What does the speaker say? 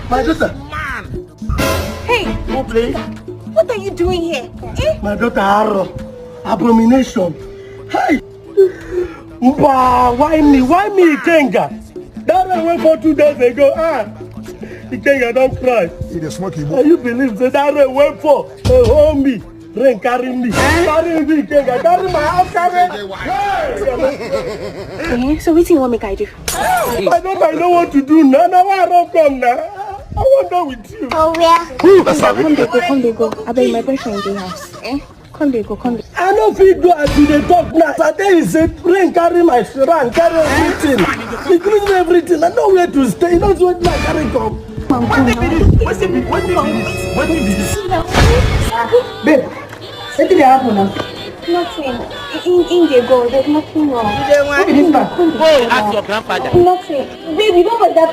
My daughter. Hey! Who play? What are you doing here? Eh? My daughter Aro. Abomination. Hey! Why me? Why me, Ikenga? That I went for 2 days ago. Ikenga don't cry. It is smoking. Can you believe that I went for a homie? Rain carry me. Carry me, Ikenga. Carry my house, carry. Hey! So what do you want me to do? I don't know what to do now. Now I don't come now. I want to go with you. Oh, where? Come they go. I bet my boyfriend in the house. Eh? Come they go. I know if you do as you dey talk now. Saturday is a rain carry my shrine, carry everything. Including everything. I know where to stay. You know what I carry come. What's it be? Babe, what did happen now? Nothing. In they go. There's nothing wrong. What did this man? Go ask your grandfather. Nothing. Baby, what was that?